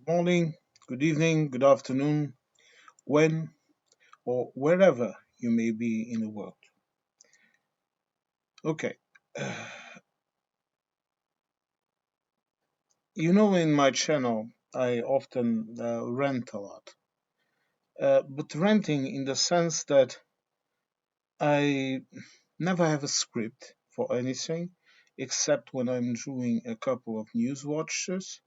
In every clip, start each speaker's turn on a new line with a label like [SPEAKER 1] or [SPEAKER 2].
[SPEAKER 1] morning, good evening, good afternoon, when or wherever you may be in the world. Okay, in my channel, I often rant a lot, but ranting in the sense that I never have a script for anything except when I'm doing a couple of news watches,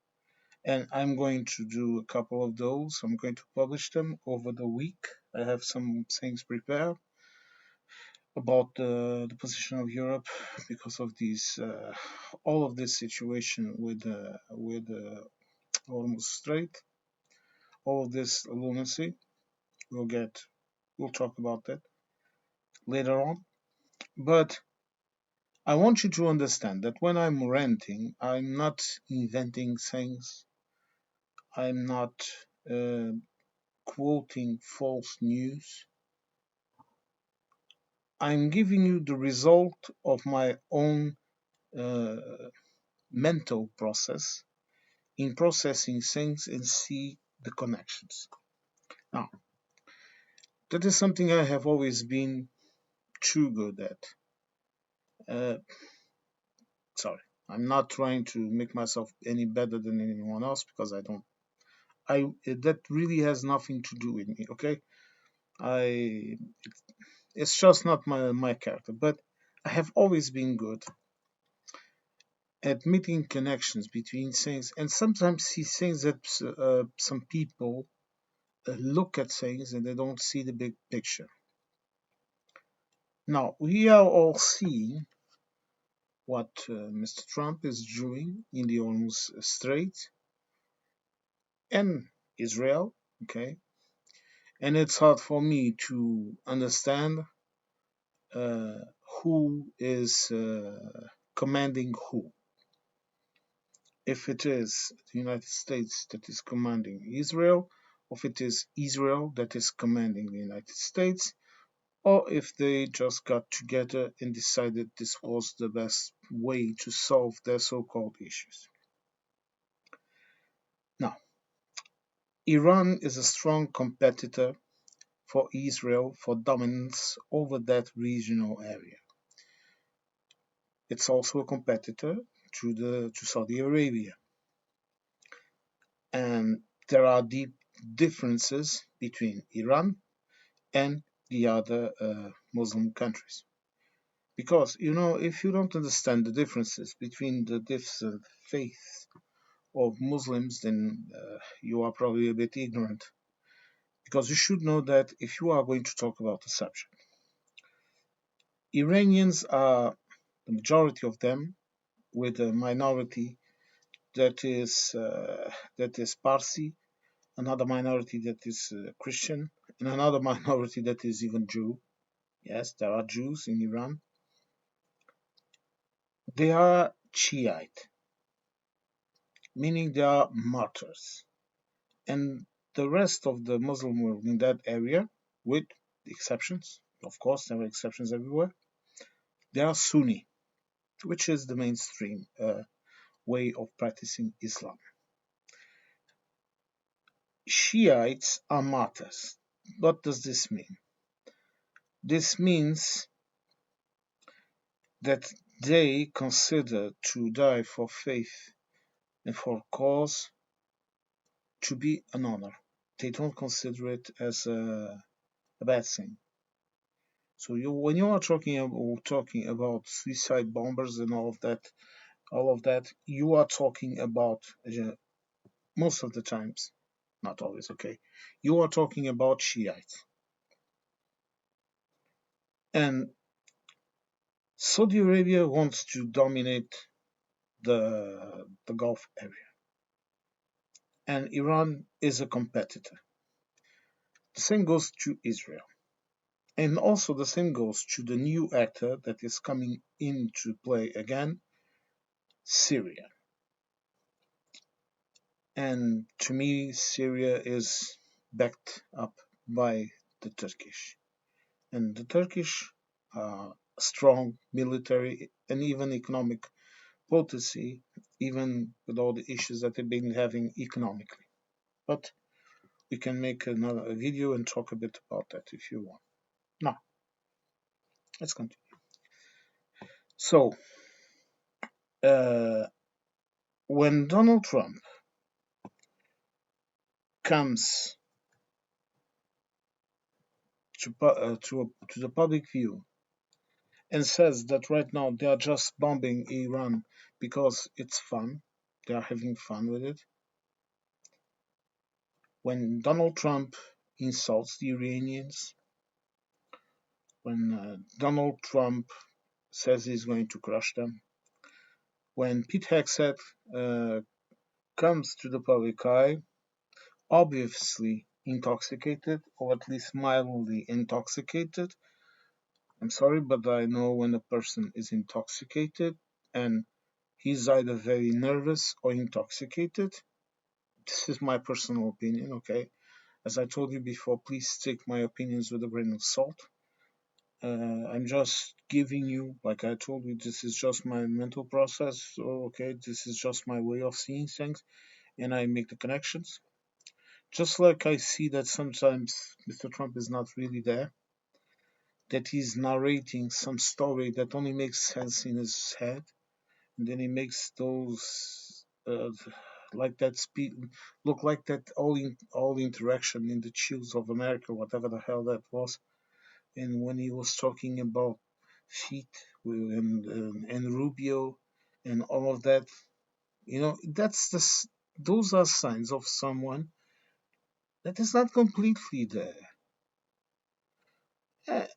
[SPEAKER 1] and I'm going to do a couple of those. I'm going to publish them over the week. I have some things prepared about the position of Europe because of these all of this situation with Hormuz Strait, all of this lunacy. We'll get we'll talk about that later on. But I want you to understand that when I'm ranting, I'm not inventing things. I'm not uh, quoting false news. I'm giving you the result of my own uh, mental process in processing things and see the connections. Now, that is something I have always been too good at. Uh, Sorry, I'm not trying to make myself any better than anyone else because I don't. That really has nothing to do with me. Okay, I it's just not my character. But I have always been good at making connections between things, and sometimes see things that some people look at things and they don't see the big picture. Now, we are all seeing what Mr. Trump is doing in the Hormuz Strait and Israel, okay? And it's hard for me to understand uh, who is commanding who. If it is the United States that is commanding Israel, or if it is Israel that is commanding the United States, or if they just got together and decided this was the best way to solve their so-called issues. Now, Iran is a strong competitor for Israel for dominance over that regional area. It's also a competitor to Saudi Arabia, and there are deep differences between Iran and the other Muslim countries. Because, if you don't understand the differences between the different faiths of Muslims, then you are probably a bit ignorant. Because you should know that if you are going to talk about the subject, Iranians are the majority of them, with a minority that is Parsi, another minority that is Christian, and another minority that is even Jew. Yes, there are Jews in Iran. They are Shiite, meaning they are martyrs. And the rest of the Muslim world in that area, with exceptions, of course, there are exceptions everywhere, they are Sunni, which is the mainstream way of practicing Islam. Shiites are martyrs. What does this mean? This means that they consider to die for faith and for cause to be an honor. They don't consider it as a bad thing. So when you are talking about suicide bombers and all of that, you are talking about most of the times, not always, okay. You are talking about Shiites, and Saudi Arabia wants to dominate the Gulf area, and Iran is a competitor. The same goes to Israel. And also the same goes to the new actor that is coming into play again, Syria. And to me, Syria is backed up by the Turkish. And the Turkish are a strong military and even economic potency, even with all the issues that they've been having economically. But we can make another video and talk a bit about that if you want. Now, let's continue. So, uh, when Donald Trump comes to the public view and says that right now they are just bombing Iran because it's fun, they are having fun with it. When Donald Trump insults the Iranians, when Donald Trump says he's going to crush them, when Pete Hegseth uh, comes to the public eye, obviously intoxicated, or at least mildly intoxicated. I'm sorry, but I know when a person is intoxicated and he's either very nervous or intoxicated. This is my personal opinion, okay? As I told you before, please take my opinions with a grain of salt. I'm just giving you, like I told you, this is just my mental process. So, okay, this is just my way of seeing things, and I make the connections. Just like I see that sometimes Mr. Trump is not really there, that he's narrating some story that only makes sense in his head, and then he makes those like that speed look like that all interaction in the Chills of America, whatever the hell that was, and when he was talking about feet and Rubio and all of that, that's those are signs of someone that is not completely there. Uh,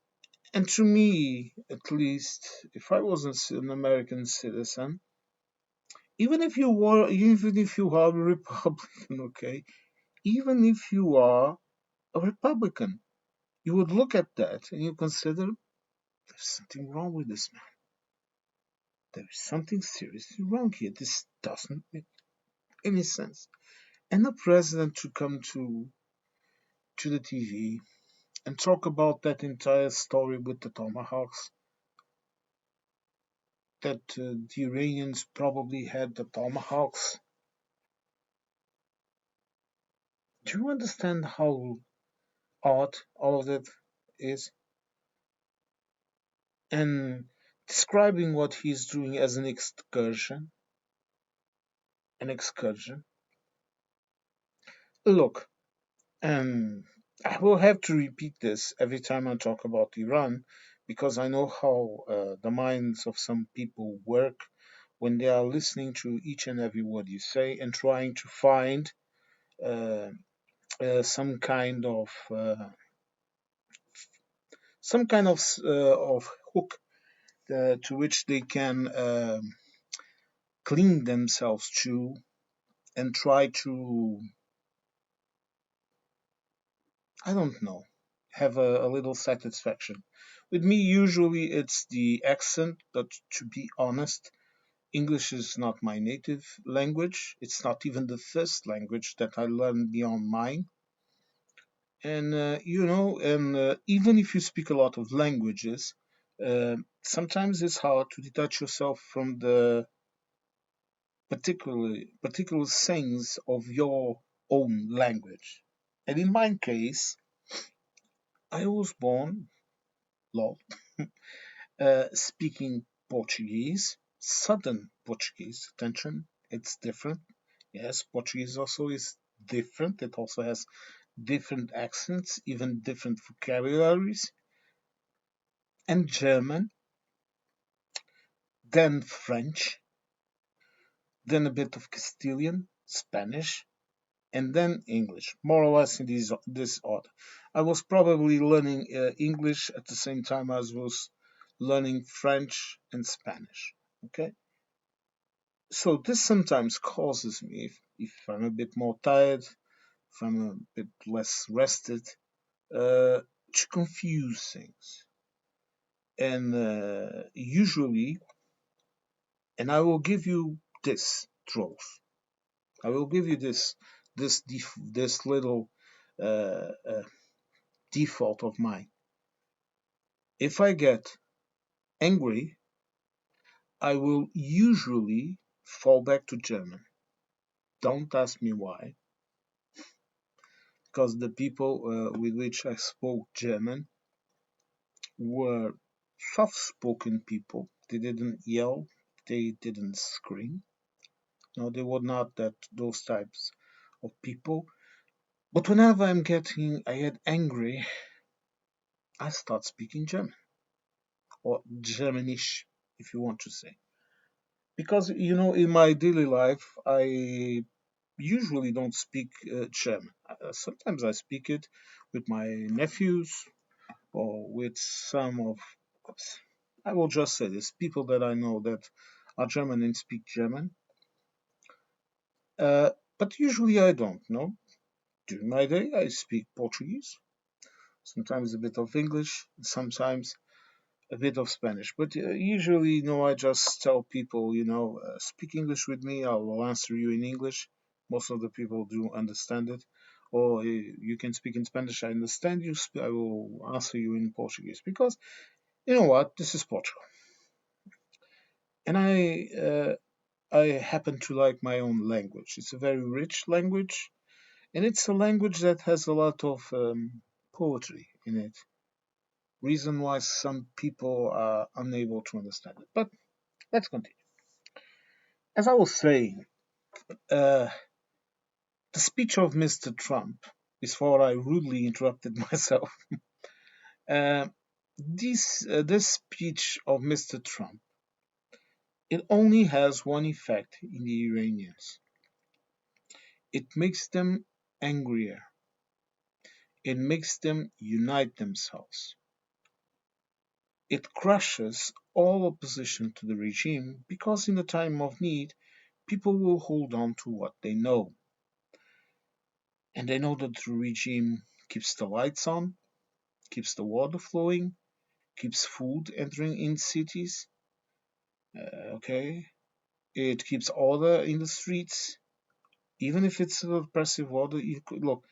[SPEAKER 1] And to me, at least, if I was an American citizen, even if you are a Republican, okay, even if you are a Republican, you would look at that and you consider there's something wrong with this man. There is something seriously wrong here. This doesn't make any sense. And the president to come to the TV and talk about that entire story with the tomahawks, that the Iranians probably had the tomahawks. Do you understand how odd all of that is? And describing what he's doing as an excursion. Look, and I will have to repeat this every time I talk about Iran because I know how the minds of some people work when they are listening to each and every word you say and trying to find uh, some kind of hook to which they can cling themselves to and try to, I don't know, have a little satisfaction. With me, usually it's the accent, but to be honest, English is not my native language. It's not even the first language that I learned beyond mine. And, even if you speak a lot of languages, sometimes it's hard to detach yourself from the particular sayings of your own language. And in my case, I was born, lol, speaking Portuguese, Southern Portuguese. Attention, it's different. Yes, Portuguese also is different. It also has different accents, even different vocabularies, and German, then French, then a bit of Castilian, Spanish, and then English, more or less in this order. I was probably learning English at the same time as I was learning French and Spanish. Okay, so this sometimes causes me, if I'm a bit more tired, if I'm a bit less rested, to confuse things. And usually, and I will give you this truth. I will give you this little uh, uh, default of mine. If I get angry, I will usually fall back to German. Don't ask me why. because the people with which I spoke German were soft-spoken people. They didn't yell, they didn't scream. No, they were not those types of people. But whenever I get angry, I start speaking German or Germanish, if you want to say. Because in my daily life, I usually don't speak German. Sometimes I speak it with my nephews or with some of, I will just say this, people that I know that are German and speak German. But usually I don't, no? During my day, I speak Portuguese, sometimes a bit of English, sometimes a bit of Spanish. But usually, I just tell people, speak English with me, I will answer you in English. Most of the people do understand it. Or you can speak in Spanish, I understand you, I will answer you in Portuguese. Because, you know what, this is Portugal. And I happen to like my own language. It's a very rich language, and it's a language that has a lot of poetry in it. Reason why some people are unable to understand it. But let's continue. As I was saying, uh, the speech of Mr. Trump, before I rudely interrupted myself, uh, this speech of Mr. Trump, it only has one effect in the Iranians. It makes them angrier. It makes them unite themselves. It crushes all opposition to the regime because in the time of need, people will hold on to what they know. And they know that the regime keeps the lights on, keeps the water flowing, keeps food entering in cities. Okay, it keeps order in the streets, even if it's oppressive order. Look,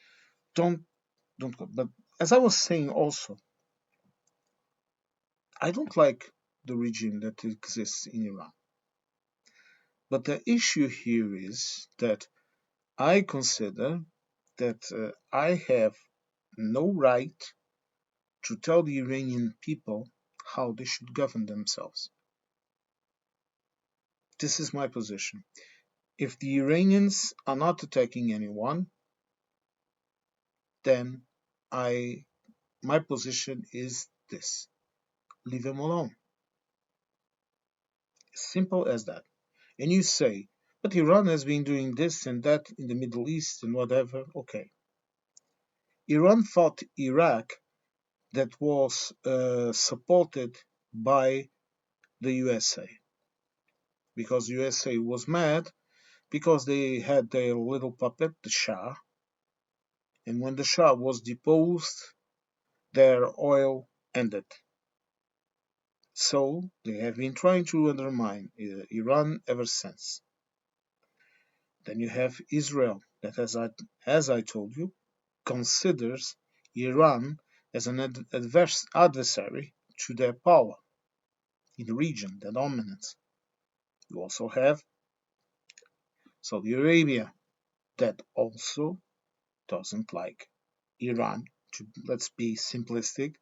[SPEAKER 1] don't go. But as I was saying, also, I don't like the regime that exists in Iran. But the issue here is that I consider that I have no right to tell the Iranian people how they should govern themselves. This is my position. If the Iranians are not attacking anyone, then I my position is this. Leave them alone. Simple as that. And you say, but Iran has been doing this and that in the Middle East and whatever. Okay. Iran fought Iraq that was supported by the USA because USA was mad because they had their little puppet, the Shah, and when the Shah was deposed, their oil ended. So they have been trying to undermine Iran ever since. Then you have Israel, that as I told you, considers Iran as an adversary to their power in the region, their dominance. You also have Saudi Arabia, that also doesn't like Iran, to let's be simplistic,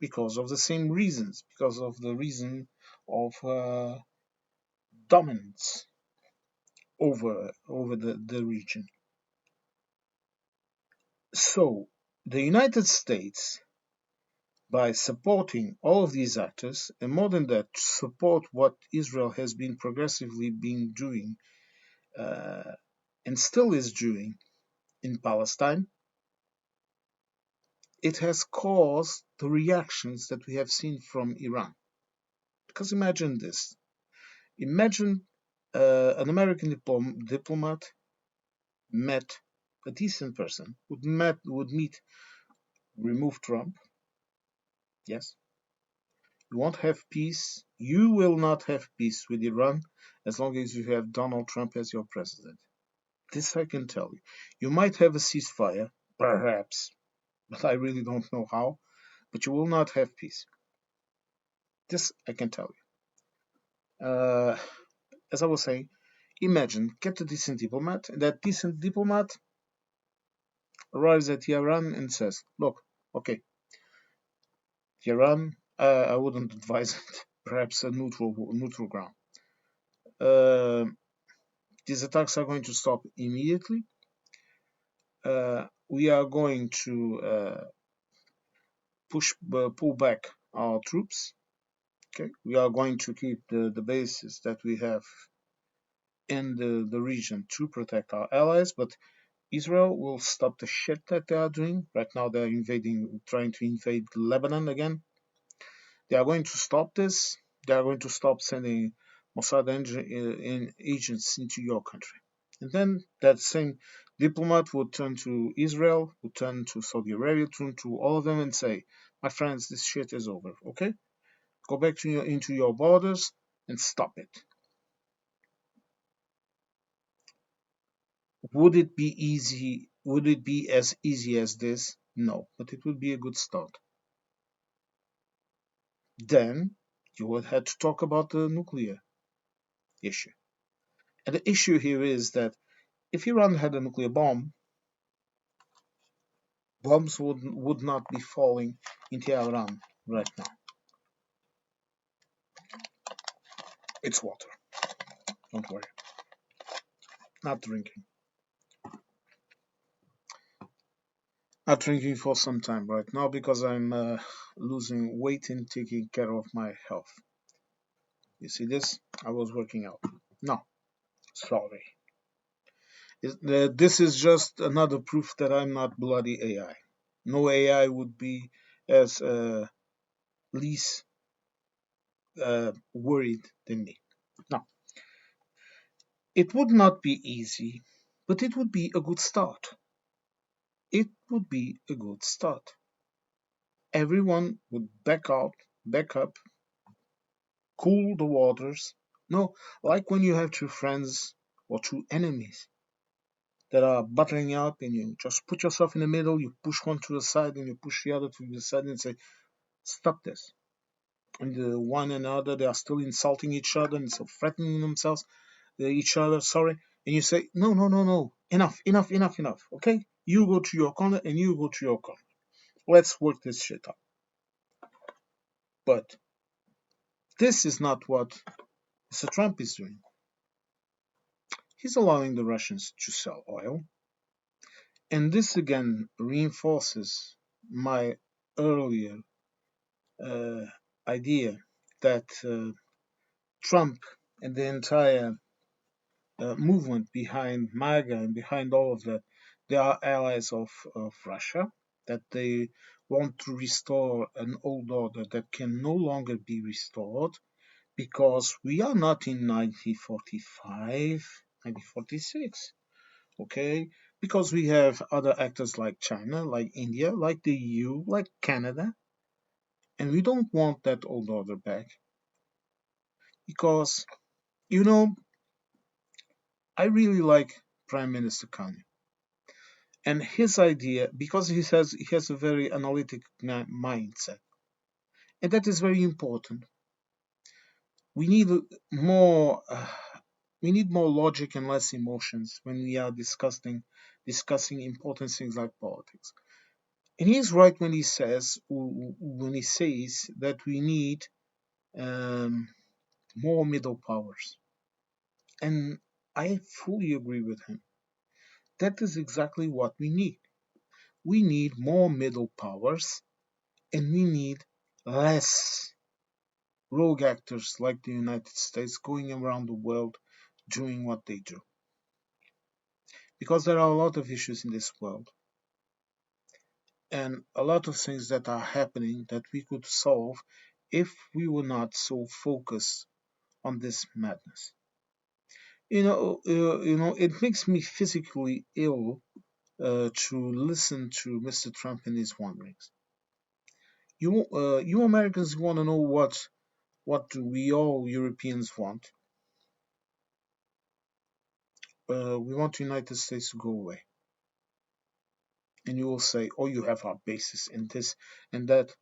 [SPEAKER 1] because of the same reasons, because of the reason of dominance over the region. So the United States, by supporting all of these actors, and more than that, support what Israel has been progressively been doing uh, and still is doing in Palestine, it has caused the reactions that we have seen from Iran. Because imagine this. Imagine an American diplomat met a decent person, would meet, remove Trump. Yes, you won't have peace. You will not have peace with Iran as long as you have Donald Trump as your president. This I can tell you. You might have a ceasefire, perhaps, but I really don't know how. But you will not have peace. This I can tell you. As I was saying, imagine get a decent diplomat, and that decent diplomat arrives at Iran and says, "Look, okay, Iran, I wouldn't advise it. Perhaps a neutral ground. Uh, these attacks are going to stop immediately. We are going to pull back our troops. Okay, we are going to keep the bases that we have in the region to protect our allies, but Israel will stop the shit that they are doing. Right now, they're trying to invade Lebanon again. They are going to stop this. They are going to stop sending Mossad agents into your country." And then that same diplomat would turn to Israel, would turn to Saudi Arabia, turn to all of them and say, "My friends, this shit is over. Okay, go back into your borders and stop it." Would it be easy? Would it be as easy as this? No, but it would be a good start. Then you would have to talk about the nuclear issue. And the issue here is that if Iran had a nuclear bomb, bombs would not be falling into Iran right now. It's water. Don't worry. Not drinking. Not drinking for some time right now because I'm losing weight and taking care of my health. You see this? I was working out. No, sorry. This is just another proof that I'm not bloody AI. No AI would be as least worried than me. Now, it would not be easy, but it would be a good start. It would be a good start. Everyone would back out, back up, cool the waters. No, like when you have two friends or two enemies that are battling up and you just put yourself in the middle, you push one to the side and you push the other to the side and say, "Stop this." And one and another, they are still insulting each other and so threatening themselves, each other, sorry. And you say, "No, no, no, no. Enough, enough, enough, enough. Okay? You go to your corner and you go to your corner. Let's work this shit out." But this is not what Mr. Trump is doing. He's allowing the Russians to sell oil. And this again reinforces my earlier uh, idea that Trump and the entire movement behind MAGA and behind all of that, they are allies of Russia, that they want to restore an old order that can no longer be restored because we are not in 1945, 1946, okay? Because we have other actors like China, like India, like the EU, like Canada, and we don't want that old order back because, you know, I really like Prime Minister Kanye. And his idea, because he has a very analytic mindset, and that is very important. We need more we need more logic and less emotions when we are discussing important things like politics. And he's right when he says that we need um, more middle powers. And I fully agree with him. That is exactly what we need. We need more middle powers and we need less rogue actors like the United States going around the world doing what they do. Because there are a lot of issues in this world and a lot of things that are happening that we could solve if we were not so focused on this madness. It makes me physically ill to listen to Mr. Trump and his wanderings. You Americans want to know what do we all Europeans want? We want the United States to go away. And you will say, "Oh, you have our bases in this and that."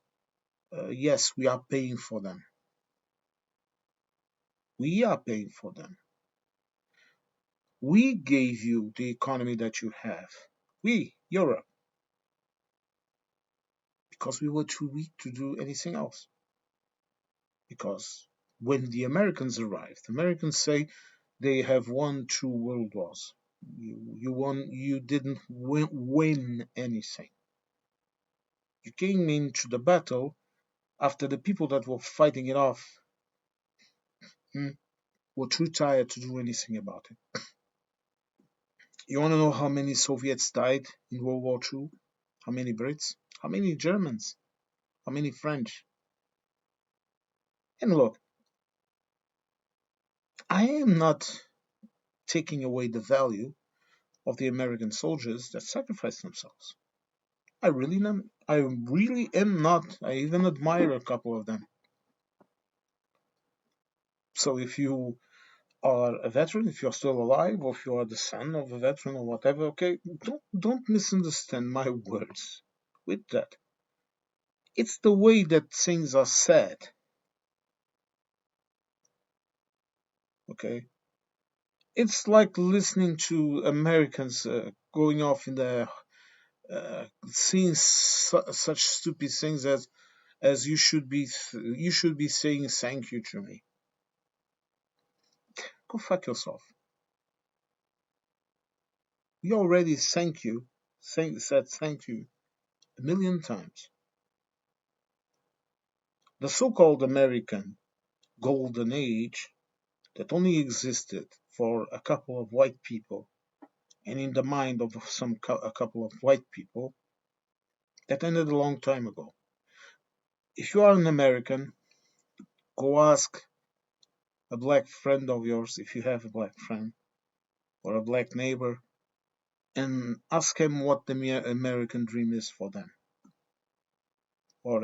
[SPEAKER 1] Yes, we are paying for them. We are paying for them. We gave you the economy that you have. We, Europe, because we were too weak to do anything else. Because when the Americans arrived, the Americans say they have won 2 world wars. You didn't win anything. You came into the battle after the people that were fighting it off hmm, were too tired to do anything about it. You want to know how many Soviets died in World War II? How many Brits? How many Germans? How many French? And look, I am not taking away the value of the American soldiers that sacrificed themselves. I really am not. I even admire a couple of them. So if you are a veteran, if you're still alive, or if you are the son of a veteran or whatever, okay, don't misunderstand my words with that. It's the way that things are said, okay? It's like listening to Americans going off in their saying such stupid things as you should be saying thank you to me. Go fuck yourself. We already said thank you a million times. The so-called American golden age that only existed for a couple of white people and in the mind of a couple of white people, that ended a long time ago. If you are an American, go ask a black friend of yours, if you have a black friend or a black neighbor, and ask him what the American dream is for them. Or,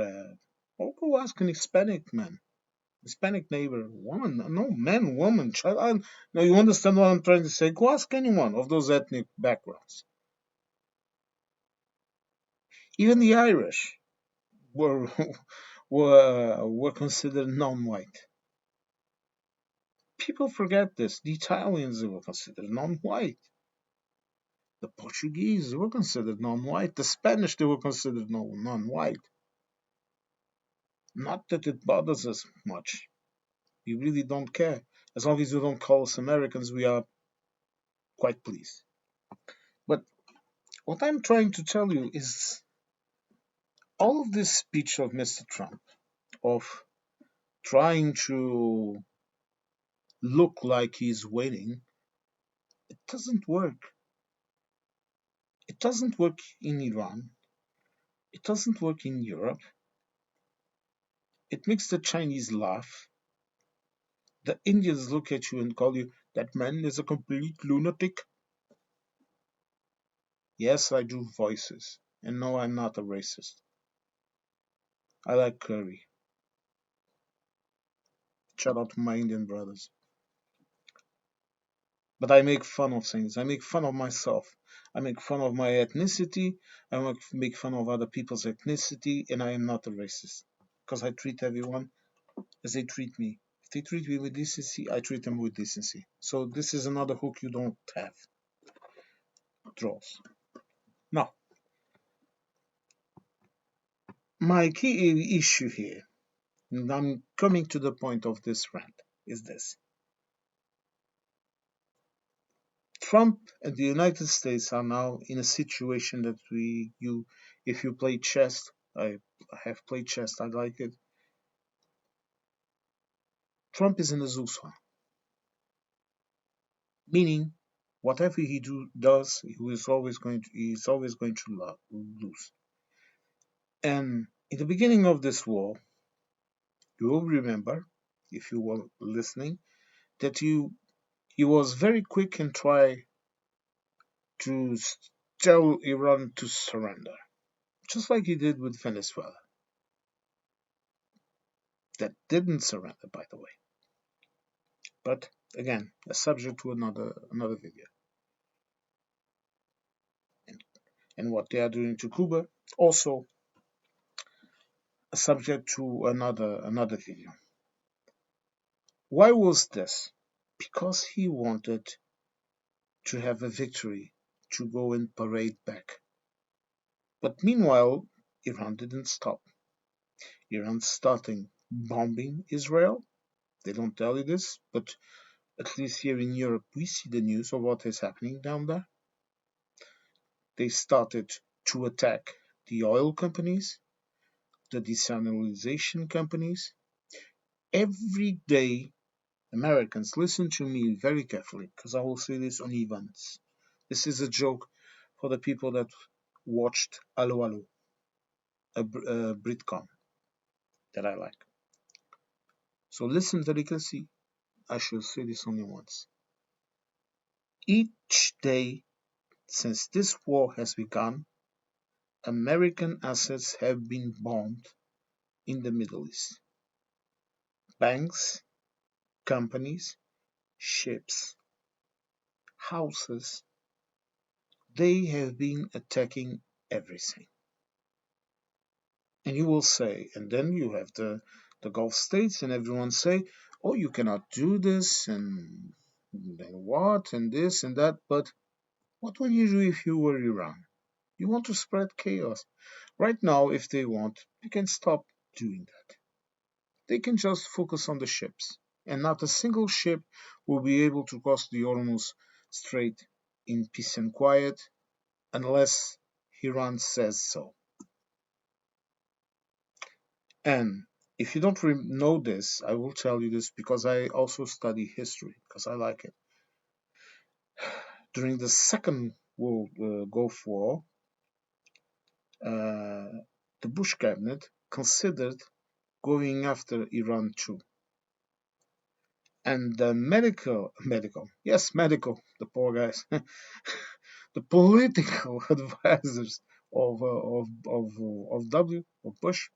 [SPEAKER 1] go ask an Hispanic man, Hispanic neighbor, woman, no, man, woman, child. Now you understand what I'm trying to say? Go ask anyone of those ethnic backgrounds. Even the Irish were were considered non-white. People forget this. The Italians were considered non-white. The Portuguese were considered non-white. The Spanish they were considered non-white. Not that it bothers us much. We really don't care. As long as you don't call us Americans, we are quite pleased. But what I'm trying to tell you is all of this speech of Mr. Trump, of trying to look like he's winning, it doesn't work. It doesn't work in Iran. It doesn't work in Europe. It makes the Chinese laugh. The Indians look at you and call you, that man is a complete lunatic. Yes, I do voices. And no, I'm not a racist. I like curry. Shout out to my Indian brothers. But I make fun of things. I make fun of myself. I make fun of my ethnicity. I make fun of other people's ethnicity. And I am not a racist. Because I treat everyone as they treat me. If they treat me with decency, I treat them with decency. So this is another hook you don't have. Draws. Now, my key issue here, and I'm coming to the point of this rant, is this. Trump and the United States are now in a situation that if you play chess, I have played chess, I like it. Trump is in a Zuswa, meaning whatever does, he's always going to lose. And in the beginning of this war, you will remember, if you were listening, that he was very quick and try to tell Iran to surrender, just like he did with Venezuela. That didn't surrender, by the way. But again, a subject to another video. And, and what they are doing to Cuba, also a subject to another video. Why was this? Because he wanted to have a victory to go and parade back. But meanwhile, Iran didn't stop. Iran starting bombing Israel. They don't tell you this, but at least here in Europe, we see the news of what is happening down there. They started to attack the oil companies, the desalination companies. Every day, Americans, listen to me very carefully because I will say this on events. This is a joke for the people that watched Allo Allo, a Britcom that I like. So listen very closely. I shall say this only once. Each day since this war has begun, American assets have been bombed in the Middle East. Banks, companies, ships, houses, they have been attacking everything. And you will say, and then you have the Gulf states, and everyone say, oh, you cannot do this, and then what, and this and that. But what would you do if you were Iran? You want to spread chaos. Right now, if they want, they can stop doing that. They can just focus on the ships, and not a single ship will be able to cross the Hormuz Strait in peace and quiet unless Iran says so. And if you don't know this, I will tell you this because I also study history because I like it. During the Second World Gulf War, uh, the Bush cabinet considered going after Iran too. And the the poor guys, the political advisors of Bush,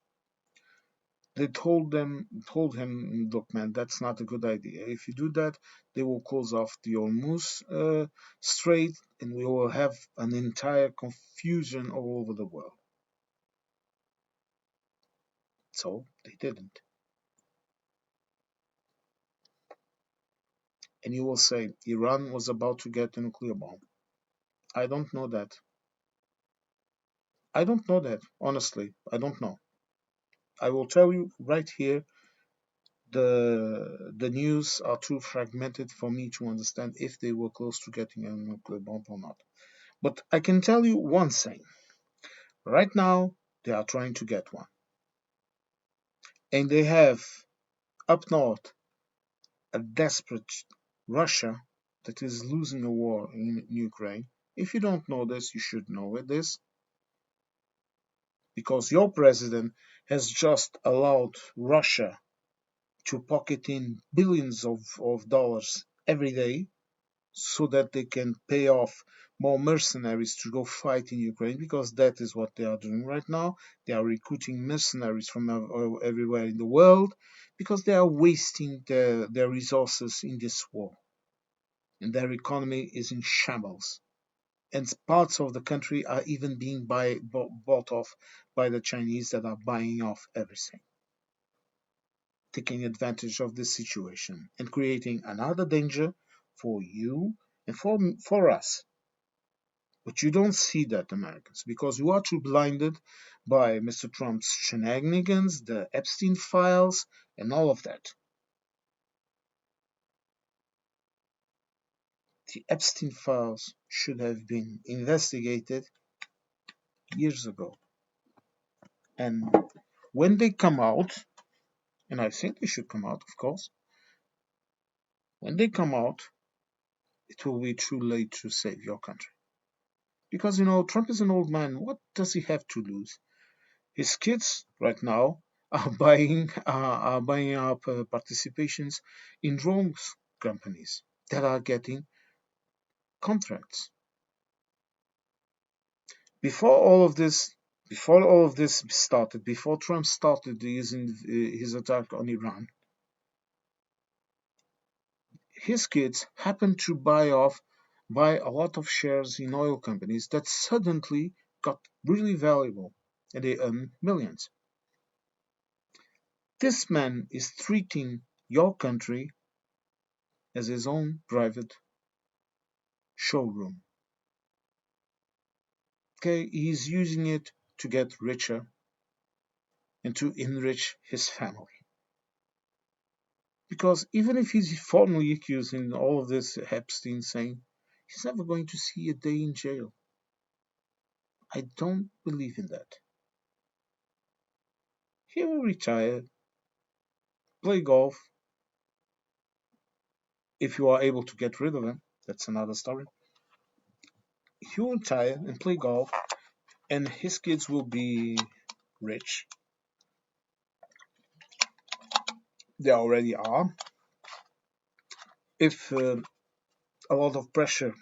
[SPEAKER 1] they told him, look, man, that's not a good idea. If you do that, they will close off the Hormuz Strait, and we will have an entire confusion all over the world. So they didn't. And you will say Iran was about to get a nuclear bomb. I don't know that. I don't know that, honestly. I don't know. I will tell you right here, the news are too fragmented for me to understand if they were close to getting a nuclear bomb or not. But I can tell you one thing. Right now, they are trying to get one. And they have up north a desperate Russia that is losing a war in Ukraine. If you don't know this, you should know this because your president has just allowed Russia to pocket in billions of dollars every day so that they can pay off more mercenaries to go fight in Ukraine because that is what they are doing right now. They are recruiting mercenaries from everywhere in the world because they are wasting their resources in this war and their economy is in shambles. And parts of the country are even being bought off by the Chinese that are buying off everything, taking advantage of this situation and creating another danger for you and for us. But you don't see that, Americans, because you are too blinded by Mr. Trump's shenanigans, the Epstein files, and all of that. The Epstein files should have been investigated years ago. And when they come out, and I think they should come out, of course, when they come out, it will be too late to save your country. Because, Trump is an old man. What does he have to lose? His kids right now are buying up participations in drones companies that are getting contracts. Before all of this, before all of this started, before Trump started using his attack on Iran, his kids happened to buy a lot of shares in oil companies that suddenly got really valuable and they earn millions. This man is treating your country as his own private showroom. Okay, he's using it to get richer and to enrich his family. Because even if he's formally accused in all of this Epstein saying, he's never going to see a day in jail. I don't believe in that. He will retire, play golf, if you are able to get rid of him. That's another story. He will retire and play golf, and his kids will be rich. They already are. If a lot of pressure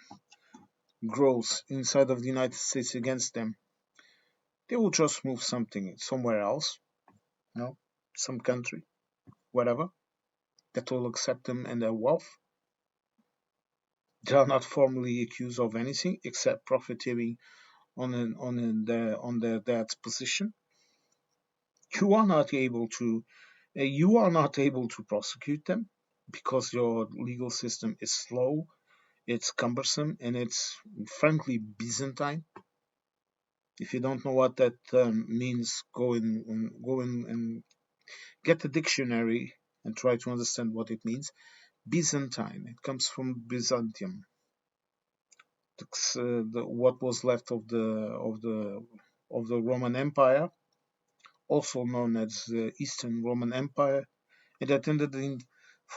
[SPEAKER 1] grows inside of the United States against them, they will just move something somewhere else, you know, some country, whatever, that will accept them and their wealth. They are not formally accused of anything except profiteering on their dad's position. You are not able to you are not able to prosecute them because your legal system is slow, it's cumbersome, and it's frankly Byzantine. If you don't know what that means, go in and get a dictionary and try to understand what it means. Byzantine. It comes from Byzantium. What was left of the Roman Empire, also known as the Eastern Roman Empire. It ended in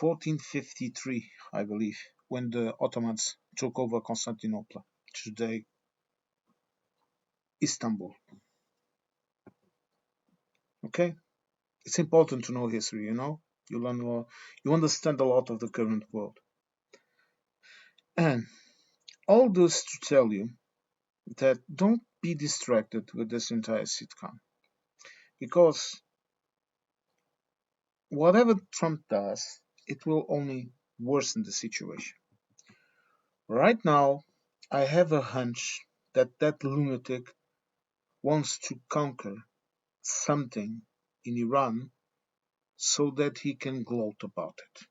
[SPEAKER 1] 1453, I believe, when the Ottomans took over Constantinople, today Istanbul. Okay, it's important to know history. You learn you understand a lot of the current world, and all this to tell you that don't be distracted with this entire sitcom because whatever Trump does, it will only worsen the situation. Right now, I have a hunch that that lunatic wants to conquer something in Iran so that he can gloat about it.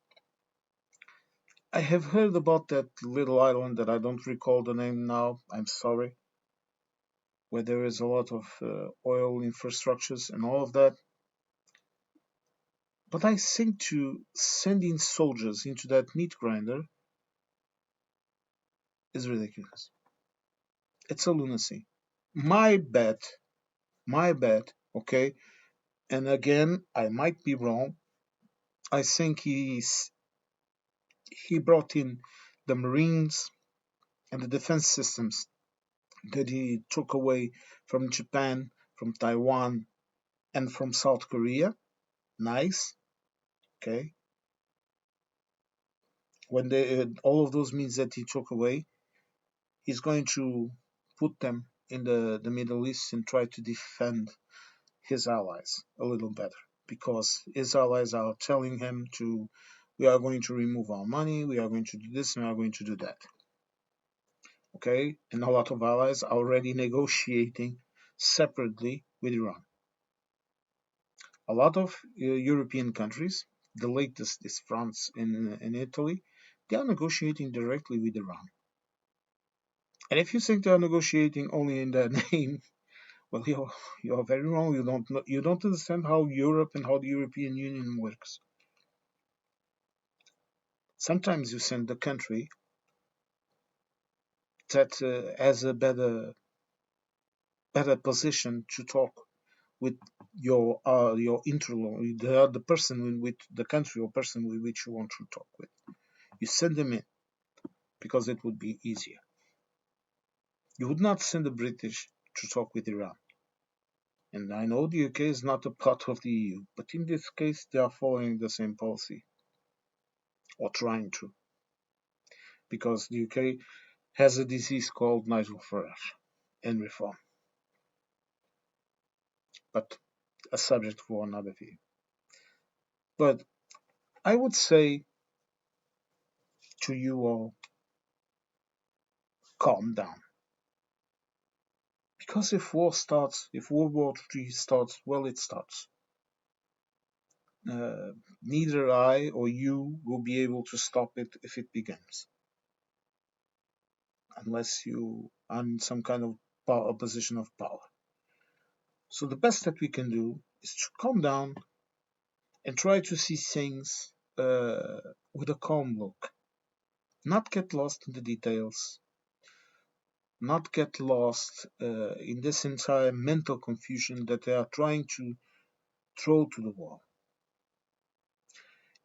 [SPEAKER 1] I have heard about that little island that I don't recall the name now, I'm sorry, where there is a lot of oil infrastructures and all of that. But I think to send in soldiers into that meat grinder is ridiculous. It's a lunacy. My bet, my bet, okay, and again, I might be wrong. I think he brought in the Marines and the defense systems that he took away from Japan, from Taiwan, and from South Korea. Nice, okay. When all of those means that he took away, he's going to put them in the Middle East and try to defend his allies a little better because his allies are telling him to we are going to remove our money, we are going to do this, and we are going to do that. Okay, and a lot of allies are already negotiating separately with Iran. A lot of European countries, the latest is France and Italy, they are negotiating directly with Iran. And if you think they are negotiating only in their name, well, you're very wrong. You don't understand how Europe and how the European Union works. Sometimes you send the country that has a better position to talk with your interlocutor, the person with the country or person with which you want to talk with. You send them in because it would be easier. You would not send the British to talk with Iran. And I know the UK is not a part of the EU, but in this case they are following the same policy or trying to, because the UK has a disease called Nigel Farage and reform, but a subject for another video. But I would say to you all, calm down. Because if World War III starts, well, it starts. Neither I or you will be able to stop it if it begins. Unless you are in some kind of power, a position of power. So the best that we can do is to calm down and try to see things with a calm look, not get lost in the details, not get lost in this entire mental confusion that they are trying to throw to the wall.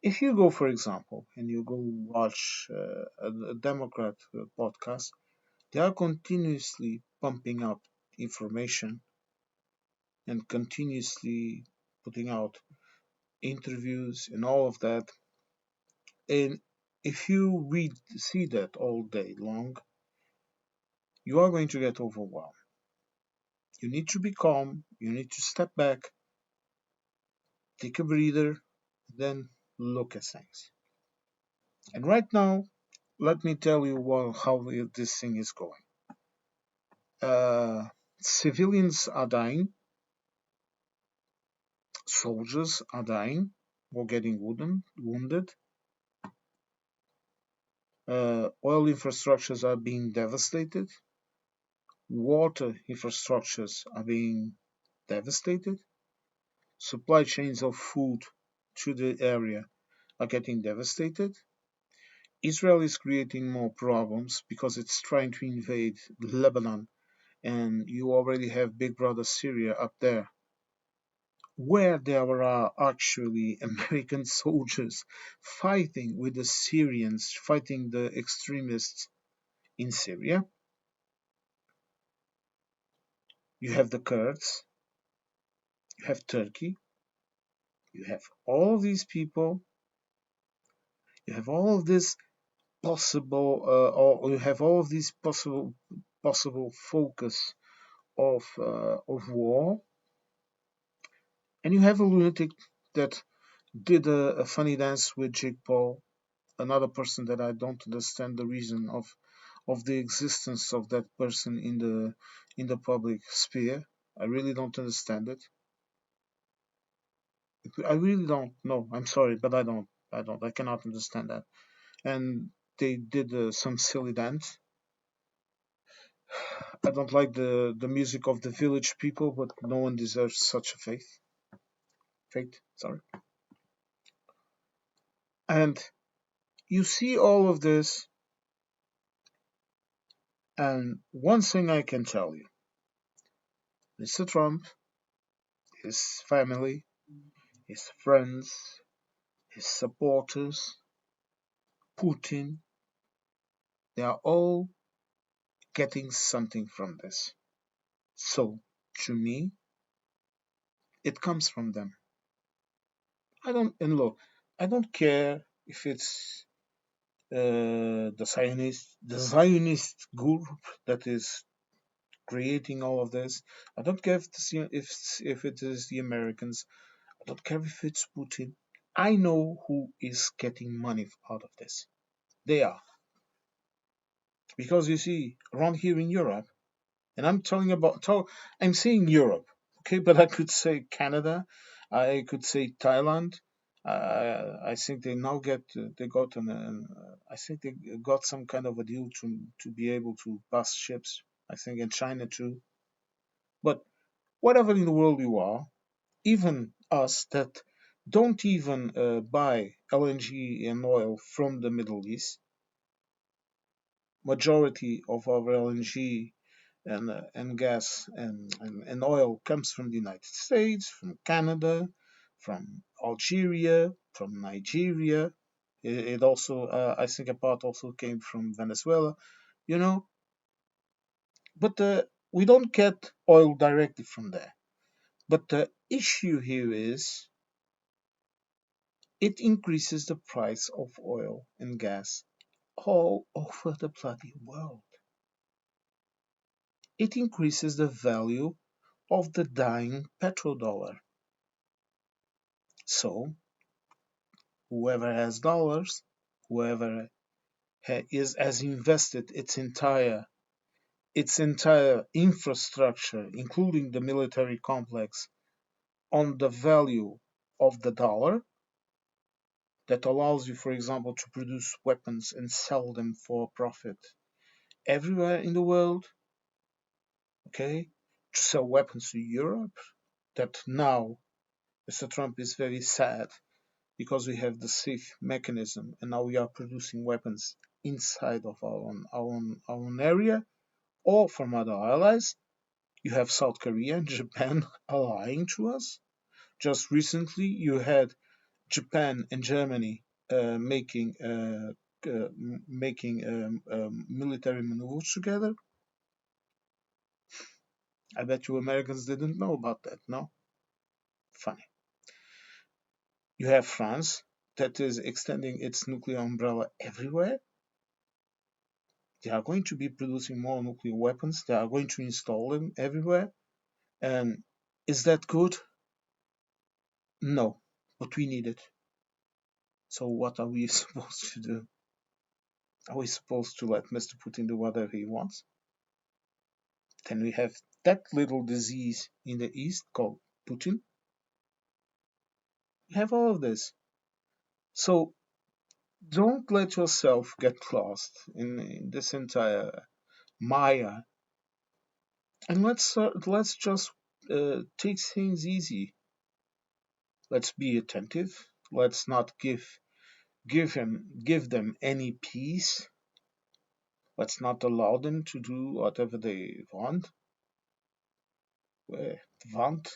[SPEAKER 1] If you go, for example, and you go watch a Democrat podcast, they are continuously pumping up information and continuously putting out interviews and all of that. And if you see that all day long, you are going to get overwhelmed. You need to be calm. You need to step back, take a breather, then look at things. And right now, let me tell you how this thing is going. Civilians are dying, soldiers are dying or getting wounded. Oil infrastructures are being devastated. Water infrastructures are being devastated. Supply chains of food to the area are getting devastated. Israel is creating more problems because it's trying to invade Lebanon, and you already have Big Brother Syria up there, where there are actually American soldiers fighting with the Syrians, fighting the extremists in Syria. You have the Kurds, you have Turkey, you have all of these people, you have all of this possible, or you have all of these possible focus of war, and you have a lunatic that did a funny dance with Jake Paul, another person that I don't understand the reason of the existence of that person in the public sphere. I really don't understand it. I really don't. No, I'm sorry, but I don't. I don't. I cannot understand that. And they did some silly dance. I don't like the music of the village people, but no one deserves such a fate. Sorry. And you see all of this, and one thing I can tell you, Mr. Trump, his family, his friends, his supporters, Putin, they are all getting something from this. So, to me, it comes from them. And look, I don't care if it's the Zionist group that is creating all of this. I don't care if it is the Americans. I don't care if it's Putin. I know who is getting money out of this. They are. Because you see, around here in Europe, and I'm saying Europe, okay, but I could say Canada, I could say Thailand. I think they got I think they got some kind of a deal to be able to pass ships. I think in China too. But whatever in the world you are, even us that don't even buy LNG and oil from the Middle East, majority of our LNG and gas and oil comes from the United States, from Canada, from Algeria, from Nigeria. It also, I think, a part also came from Venezuela, you know. But we don't get oil directly from there. But the issue here is it increases the price of oil and gas all over the bloody world. It increases the value of the dying petrodollar. So, whoever has dollars, whoever has invested its entire infrastructure, including the military complex, on the value of the dollar, that allows you, for example, to produce weapons and sell them for profit everywhere in the world, okay, to sell weapons to Europe. That now Mr. Trump is very sad because we have the safe mechanism and now we are producing weapons inside of our own area or from other allies. You have South Korea and Japan allying to us. Just recently, you had Japan and Germany making military maneuvers together. I bet you Americans didn't know about that. No, funny. You have France that is extending its nuclear umbrella everywhere. They are going to be producing more nuclear weapons. They are going to install them everywhere. And is that good? No, but we need it. So what are we supposed to do? Are we supposed to let Mr. Putin do whatever he wants? Then we have that little disease in the East called Putin. We have all of this. So don't let yourself get lost in this entire Maya. And let's just take things easy. Let's be attentive. Let's not give them any peace. Let's not allow them to do whatever they want. Want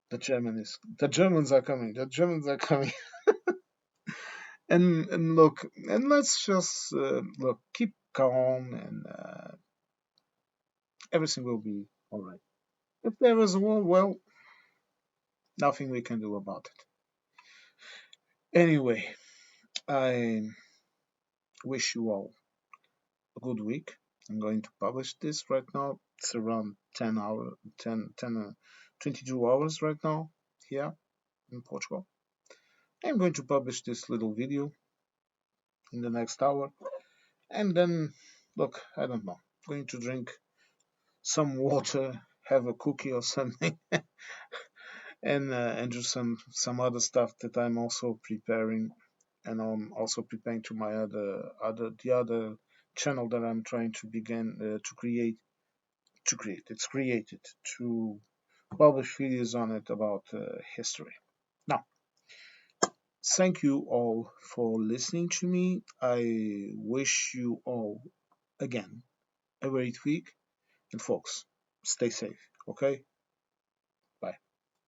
[SPEAKER 1] the Germans are coming. The Germans are coming. And look, and let's just look, keep calm, and everything will be all right. If there is a war, well, nothing we can do about it. Anyway, I wish you all a good week. I'm going to publish this right now. It's around 10 hour, 22 hours right now here in Portugal. I'm going to publish this little video in the next hour. And then, look, I don't know. I'm going to drink some water, have a cookie or something, and do some other stuff that I'm also preparing, and I'm also preparing to my other channel that I'm trying to begin to create. It's created to publish videos on it about history. Now, thank you all for listening to me. I wish you all again a great week, and folks, stay safe. Okay.